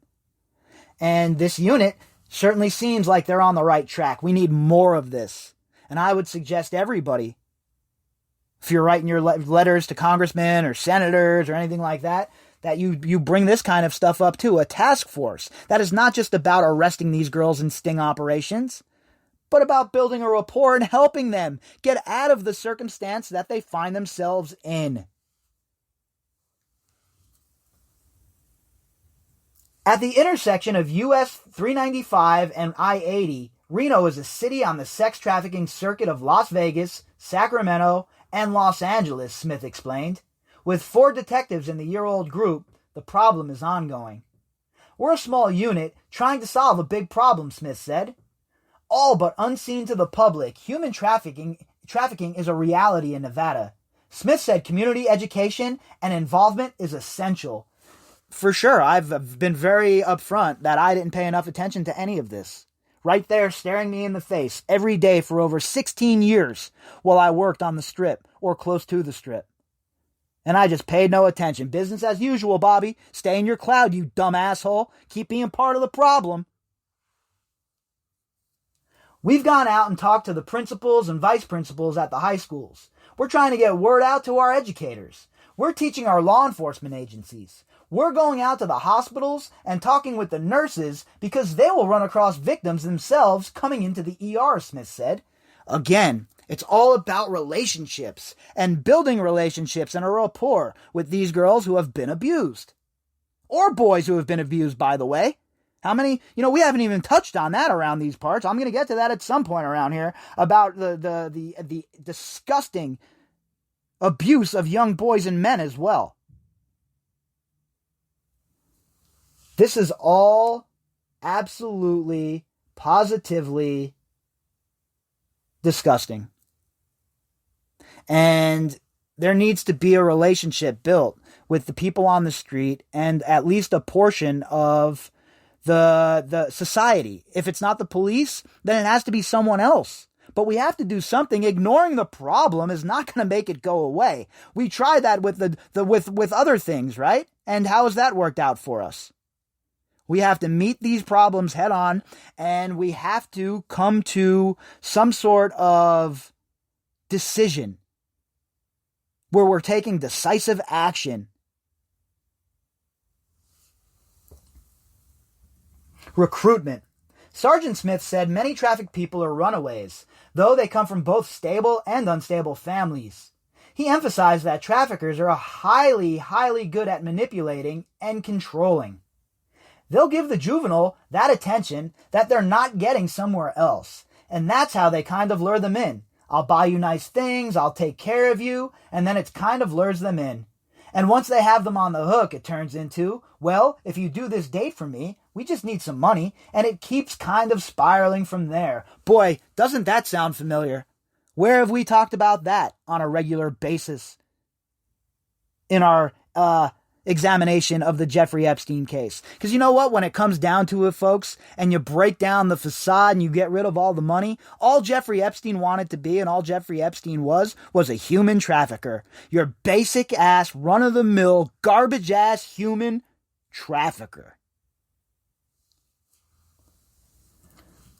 Speaker 1: And this unit certainly seems like they're on the right track. We need more of this. And I would suggest everybody, if you're writing your letters to congressmen or senators or anything like that, that you bring this kind of stuff up to a task force. That is not just about arresting these girls in sting operations, but about building a rapport and helping them get out of the circumstance that they find themselves in. At the intersection of US 395 and I-80, Reno is a city on the sex trafficking circuit of Las Vegas, Sacramento, and Los Angeles, Smith explained. With 4 detectives in the year-old group, the problem is ongoing. We're a small unit trying to solve a big problem, Smith said. All but unseen to the public, human trafficking is a reality in Nevada. Smith said community education and involvement is essential. For sure, I've been very upfront that I didn't pay enough attention to any of this. Right there staring me in the face every day for over 16 years while I worked on the Strip or close to the Strip. And I just paid no attention. Business as usual, Bobby. Stay in your cloud, you dumb asshole. Keep being part of the problem. We've gone out and talked to the principals and vice principals at the high schools. We're trying to get word out to our educators. We're teaching our law enforcement agencies. We're going out to the hospitals and talking with the nurses because they will run across victims themselves coming into the ER, Smith said. Again, it's all about relationships and building relationships and a rapport with these girls who have been abused. Or boys who have been abused, by the way. How many, we haven't even touched on that around these parts. I'm going to get to that at some point around here about the disgusting abuse of young boys and men as well. This is all absolutely, positively disgusting. And there needs to be a relationship built with the people on the street and at least a portion of the society. If it's not the police, then it has to be someone else. But we have to do something. Ignoring the problem is not going to make it go away. We tried that with with other things, right? And how has that worked out for us? We have to meet these problems head on, and we have to come to some sort of decision where we're taking decisive action. Recruitment. Sergeant Smith said many trafficked people are runaways, though they come from both stable and unstable families. He emphasized that traffickers are highly good at manipulating and controlling. They'll give the juvenile that attention that they're not getting somewhere else, and that's how they kind of lure them in. I'll buy you nice things, I'll take care of you, and then it kind of lures them in. And once they have them on the hook, it turns into, well, if you do this date for me, we just need some money, and it keeps kind of spiraling from there. Boy, doesn't that sound familiar? Where have we talked about that on a regular basis in our examination of the Jeffrey Epstein case? Because you know what? When it comes down to it, folks, and you break down the facade and you get rid of all the money, all Jeffrey Epstein wanted to be and all Jeffrey Epstein was a human trafficker. Your basic ass, run-of-the-mill, garbage-ass human trafficker.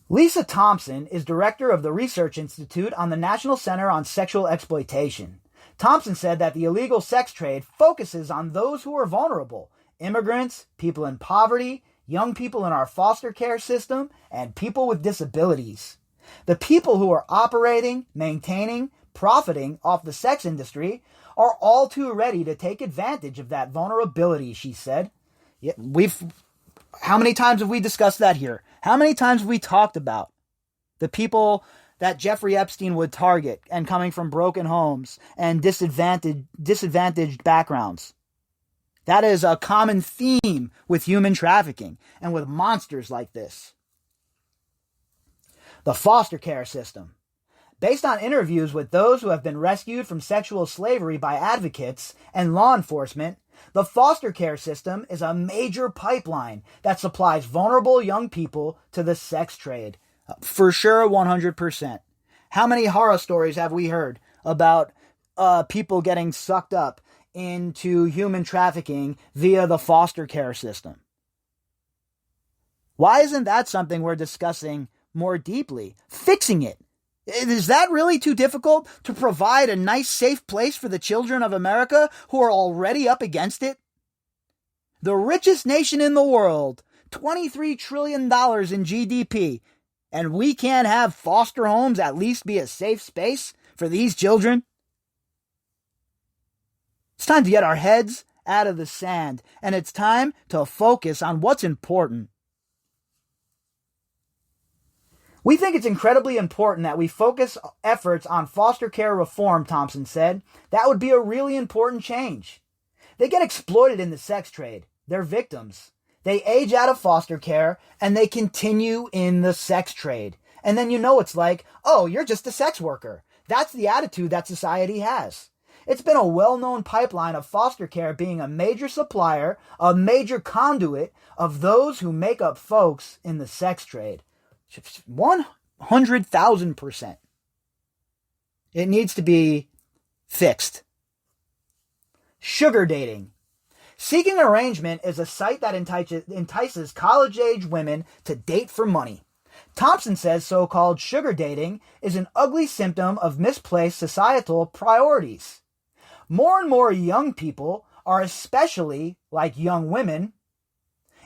Speaker 1: Lisa Thompson is director of the Research Institute on the National Center on Sexual Exploitation. Thompson said that the illegal sex trade focuses on those who are vulnerable: immigrants, people in poverty, young people in our foster care system, and people with disabilities. The people who are operating, maintaining, profiting off the sex industry are all too ready to take advantage of that vulnerability, she said. Yeah, how many times have we discussed that here? How many times have we talked about the people that Jeffrey Epstein would target and coming from broken homes and disadvantaged backgrounds? That is a common theme with human trafficking and with monsters like this. The foster care system. Based on interviews with those who have been rescued from sexual slavery by advocates and law enforcement, the foster care system is a major pipeline that supplies vulnerable young people to the sex trade. For sure, 100%. How many horror stories have we heard about people getting sucked up into human trafficking via the foster care system? Why isn't that something we're discussing more deeply? Fixing it. Is that really too difficult to provide a nice, safe place for the children of America who are already up against it? The richest nation in the world, $23 trillion in GDP, and we can't have foster homes at least be a safe space for these children? It's time to get our heads out of the sand, and it's time to focus on what's important. We think it's incredibly important that we focus efforts on foster care reform, Thompson said. That would be a really important change. They get exploited in the sex trade. They're victims. They age out of foster care and they continue in the sex trade. And then you know it's like, oh, you're just a sex worker. That's the attitude that society has. It's been a well-known pipeline of foster care being a major supplier, a major conduit of those who make up folks in the sex trade. 100,000%. It needs to be fixed. Sugar dating. Seeking Arrangement is a site that entices college-age women to date for money. Thompson says so-called sugar dating is an ugly symptom of misplaced societal priorities. More and more young people are, especially like young women,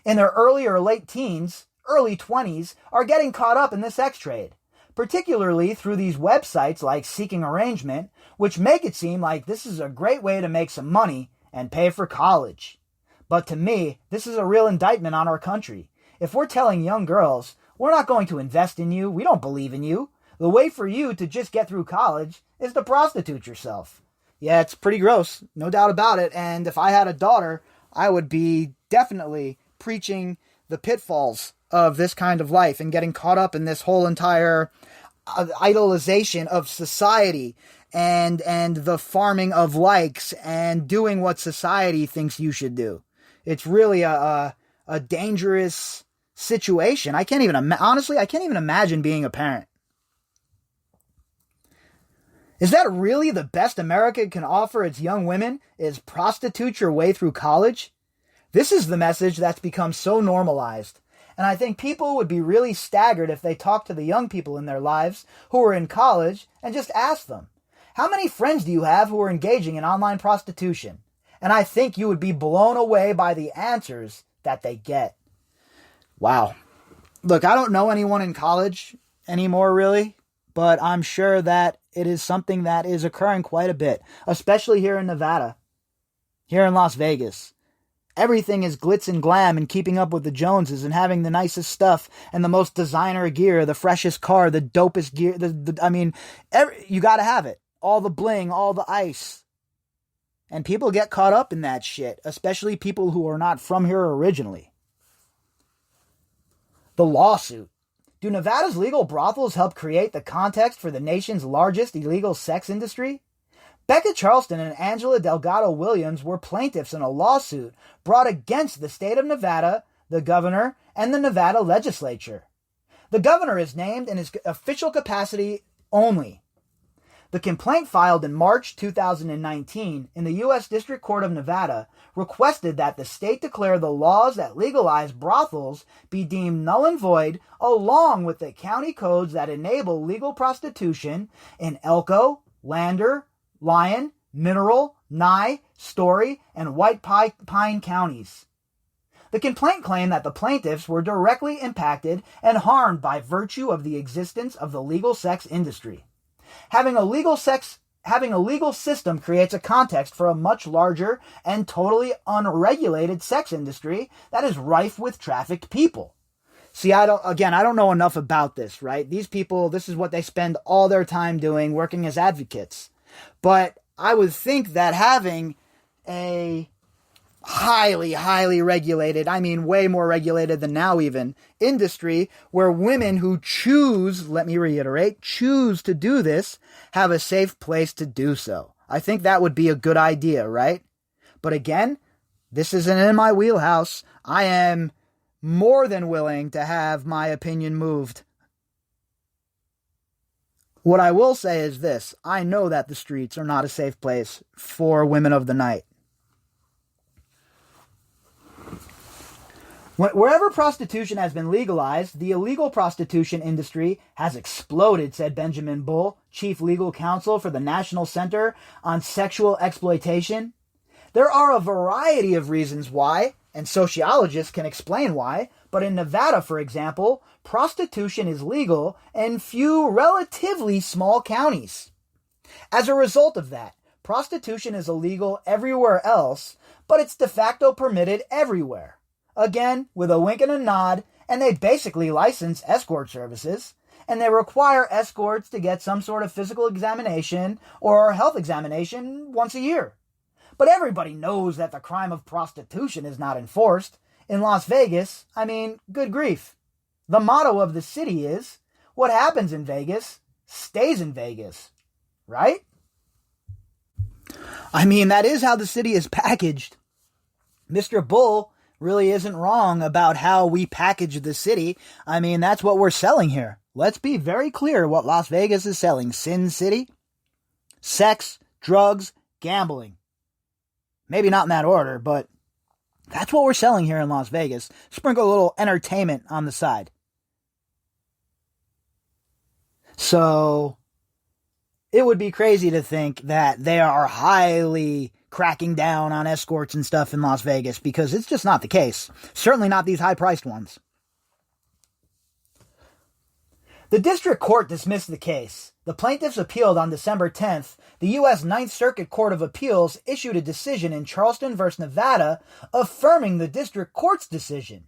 Speaker 1: in their early or late teens, early 20s, are getting caught up in the sex trade, particularly through these websites like Seeking Arrangement, which make it seem like this is a great way to make some money and pay for college. But to me, this is a real indictment on our country. If we're telling young girls, we're not going to invest in you, we don't believe in you, the way for you to just get through college is to prostitute yourself. Yeah, it's pretty gross, no doubt about it, and if I had a daughter, I would be definitely preaching the pitfalls of this kind of life and getting caught up in this whole entire idolization of society and the farming of likes and doing what society thinks you should do. It's really a dangerous situation. I can't even imagine being a parent. Is that really the best America can offer its young women, is prostitute your way through college? This is the message that's become so normalized. And I think people would be really staggered if they talked to the young people in their lives who are in college and just asked them, how many friends do you have who are engaging in online prostitution? And I think you would be blown away by the answers that they get. Wow. Look, I don't know anyone in college anymore, really, but I'm sure that it is something that is occurring quite a bit, especially here in Nevada, here in Las Vegas. Everything is glitz and glam and keeping up with the Joneses and having the nicest stuff and the most designer gear, the freshest car, the dopest gear. You got to have it. All the bling, all the ice. And people get caught up in that shit, especially people who are not from here originally. The lawsuit. Do Nevada's legal brothels help create the context for the nation's largest illegal sex industry? Becca Charleston and Angela Delgado Williams were plaintiffs in a lawsuit brought against the state of Nevada, the governor, and the Nevada legislature. The governor is named in his official capacity only. The complaint filed in March 2019 in the U.S. District Court of Nevada requested that the state declare the laws that legalize brothels be deemed null and void, along with the county codes that enable legal prostitution in Elko, Lander, Lyon, Mineral, Nye, Story, and White Pine counties. The complaint claimed that the plaintiffs were directly impacted and harmed by virtue of the existence of the legal sex industry. Having a legal system creates a context for a much larger and totally unregulated sex industry that is rife with trafficked people. See, I don't know enough about this, right? These people, this is what they spend all their time doing, working as advocates. But I would think that having a highly, highly regulated, way more regulated than now even, industry where women who choose, let me reiterate, choose to do this, have a safe place to do so. I think that would be a good idea, right? But again, this isn't in my wheelhouse. I am more than willing to have my opinion moved. What I will say is this: I know that the streets are not a safe place for women of the night. Wherever prostitution has been legalized, the illegal prostitution industry has exploded, said Benjamin Bull, chief legal counsel for the National Center on Sexual Exploitation. There are a variety of reasons why, and sociologists can explain why, but in Nevada, for example, prostitution is legal in few relatively small counties. As a result of that, prostitution is illegal everywhere else, but it's de facto permitted everywhere. Again, with a wink and a nod, and they basically license escort services, and they require escorts to get some sort of physical examination or health examination once a year. But everybody knows that the crime of prostitution is not enforced. In Las Vegas, good grief. The motto of the city is, what happens in Vegas stays in Vegas, right? That is how the city is packaged. Mr. Bull really isn't wrong about how we package the city. That's what we're selling here. Let's be very clear what Las Vegas is selling. Sin City, sex, drugs, gambling. Maybe not in that order, but that's what we're selling here in Las Vegas. Sprinkle a little entertainment on the side. So it would be crazy to think that they are highly cracking down on escorts and stuff in Las Vegas, because it's just not the case. Certainly not these high-priced ones. The district court dismissed the case. The plaintiffs appealed on December 10th. The U.S. Ninth Circuit Court of Appeals issued a decision in Charleston v. Nevada affirming the district court's decision.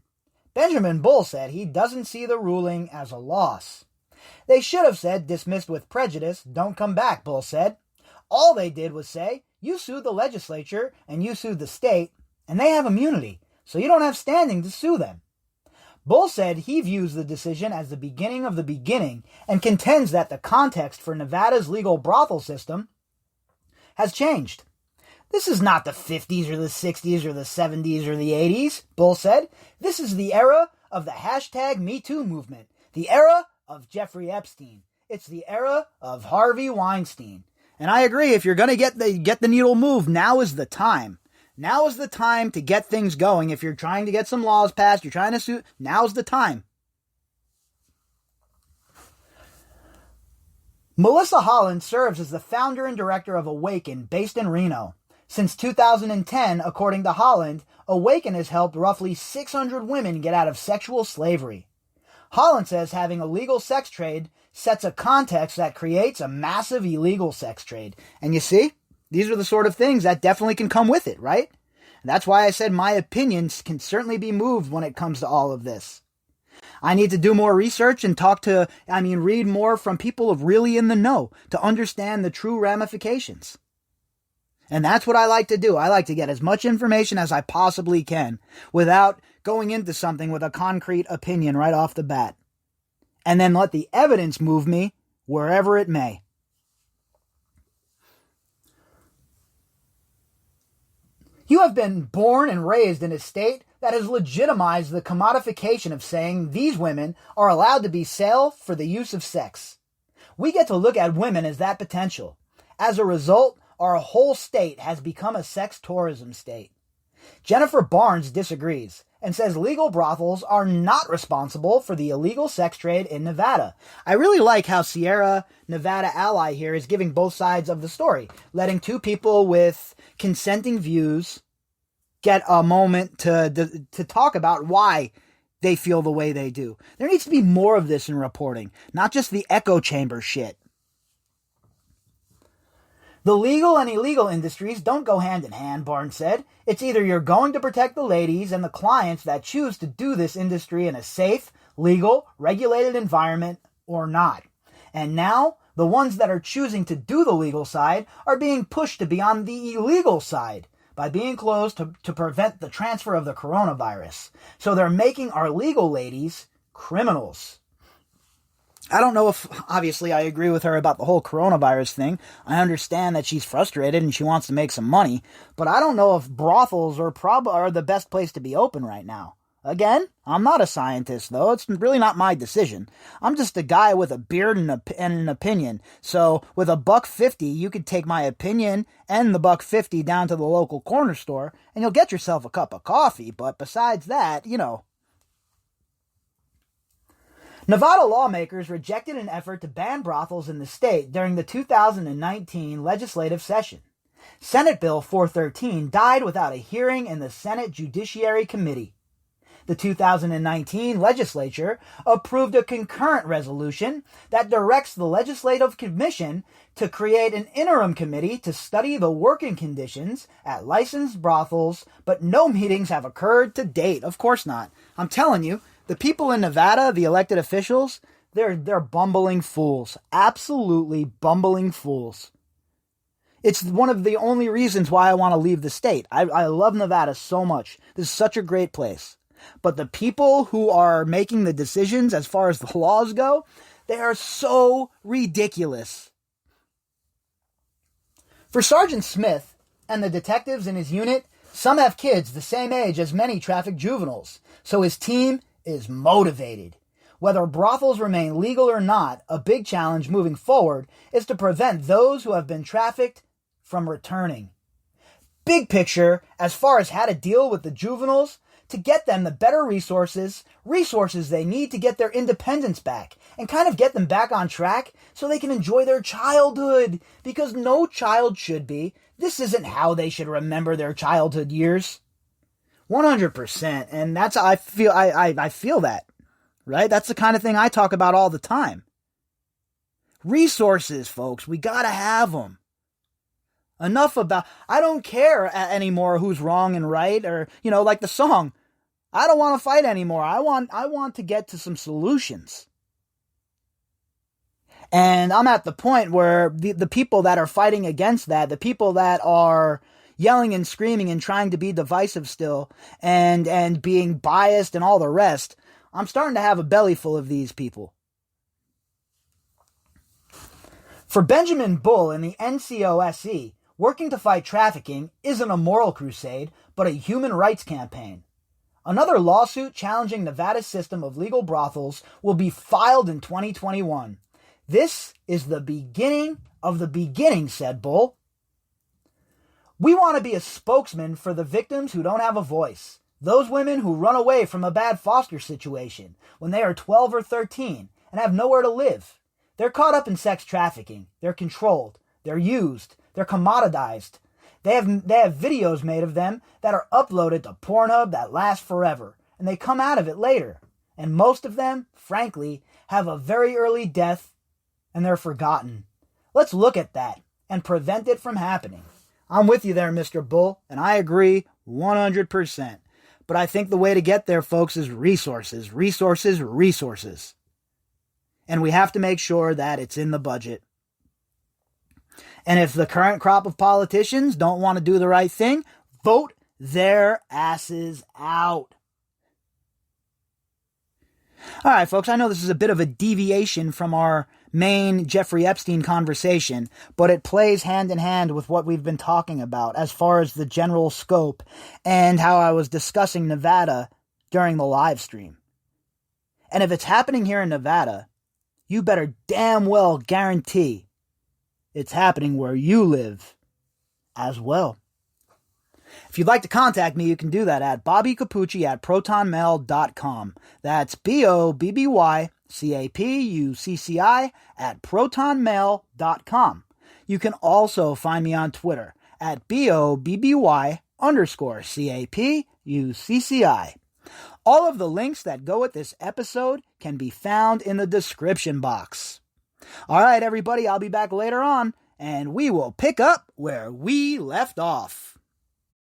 Speaker 1: Benjamin Bull said he doesn't see the ruling as a loss. They should have said dismissed with prejudice, don't come back, Bull said. All they did was say, you sued the legislature and you sued the state, and they have immunity, so you don't have standing to sue them. Bull said he views the decision as the beginning of the beginning and contends that the context for Nevada's legal brothel system has changed. This is not the 50s or the 60s or the 70s or the 80s, Bull said. This is the era of the hashtag #MeToo movement, the era of Jeffrey Epstein. It's the era of Harvey Weinstein. And I agree, if you're going to get the needle moved, now is the time. Now is the time to get things going. If you're trying to get some laws passed, you're trying to sue, now's the time. Melissa Holland serves as the founder and director of Awaken, based in Reno. Since 2010, according to Holland, Awaken has helped roughly 600 women get out of sexual slavery. Holland says having a legal sex trade sets a context that creates a massive illegal sex trade. And you see, these are the sort of things that definitely can come with it, right? And that's why I said my opinions can certainly be moved when it comes to all of this. I need to do more research and read more from people really in the know to understand the true ramifications. And that's what I like to do. I like to get as much information as I possibly can without going into something with a concrete opinion right off the bat. And then let the evidence move me wherever it may. You have been born and raised in a state that has legitimized the commodification of saying these women are allowed to be sale for the use of sex. We get to look at women as that potential. As a result, our whole state has become a sex tourism state. Jennifer Barnes disagrees and says legal brothels are not responsible for the illegal sex trade in Nevada. I really like how Sierra Nevada Ally here is giving both sides of the story, letting two people with consenting views get a moment to talk about why they feel the way they do. There needs to be more of this in reporting, not just the echo chamber shit. The legal and illegal industries don't go hand in hand, Barnes said. It's either you're going to protect the ladies and the clients that choose to do this industry in a safe, legal, regulated environment or not. And now, the ones that are choosing to do the legal side are being pushed to be on the illegal side by being closed to prevent the transfer of the coronavirus. So they're making our legal ladies criminals. I don't know if, obviously, I agree with her about the whole coronavirus thing. I understand that she's frustrated and she wants to make some money, but I don't know if brothels are the best place to be open right now. Again, I'm not a scientist, though. It's really not my decision. I'm just a guy with a beard and an opinion. So, with $1.50, you could take my opinion and the $1.50 down to the local corner store, and you'll get yourself a cup of coffee. But besides that, Nevada lawmakers rejected an effort to ban brothels in the state during the 2019 legislative session. Senate Bill 413 died without a hearing in the Senate Judiciary Committee. The 2019 legislature approved a concurrent resolution that directs the Legislative Commission to create an interim committee to study the working conditions at licensed brothels, but no meetings have occurred to date. Of course not. I'm telling you, the people in Nevada, the elected officials, they're bumbling fools. Absolutely bumbling fools. It's one of the only reasons why I want to leave the state. I love Nevada so much. This is such a great place. But the people who are making the decisions as far as the laws go, they are so ridiculous. For Sergeant Smith and the detectives in his unit, some have kids the same age as many trafficked juveniles, so his team is motivated. Whether brothels remain legal or not, a big challenge moving forward is to prevent those who have been trafficked from returning. Big picture, as far as how to deal with the juveniles, to get them the better resources they need to get their independence back and kind of get them back on track so they can enjoy their childhood, because no child should be. This isn't how they should remember their childhood years. 100%. And that's how I feel. I feel that, right? That's the kind of thing I talk about all the time. Resources, folks. We gotta have them. Enough about, I don't care anymore who's wrong and right, or, like the song, I don't want to fight anymore. I want to get to some solutions. And I'm at the point where the people that are fighting against that, the people that are yelling and screaming and trying to be divisive still, and being biased and all the rest, I'm starting to have a belly full of these people. For Benjamin Bull and the NCOSE, working to fight trafficking isn't a moral crusade, but a human rights campaign. Another lawsuit challenging Nevada's system of legal brothels will be filed in 2021. This is the beginning of the beginning, said Bull. We want to be a spokesman for the victims who don't have a voice. Those women who run away from a bad foster situation when they are 12 or 13 and have nowhere to live. They're caught up in sex trafficking. They're controlled. They're used. They're commoditized. They have videos made of them that are uploaded to Pornhub that last forever, and they come out of it later. And most of them, frankly, have a very early death and they're forgotten. Let's look at that and prevent it from happening. I'm with you there, Mr. Bull, and I agree 100%. But I think the way to get there, folks, is resources, resources, resources. And we have to make sure that it's in the budget. And if the current crop of politicians don't want to do the right thing, vote their asses out. All right, folks, I know this is a bit of a deviation from our main Jeffrey Epstein conversation, but it plays hand in hand with what we've been talking about as far as the general scope and how I was discussing Nevada during the live stream. And if it's happening here in Nevada, you better damn well guarantee it's happening where you live as well. If you'd like to contact me, you can do that at bobbycapucci@protonmail.com. That's BOBBYCAPUCCI@protonmail.com. You can also find me on Twitter at BOBBY_CAPUCCI. All of the links that go with this episode can be found in the description box. All right, everybody, I'll be back later on, and we will pick up where we left off.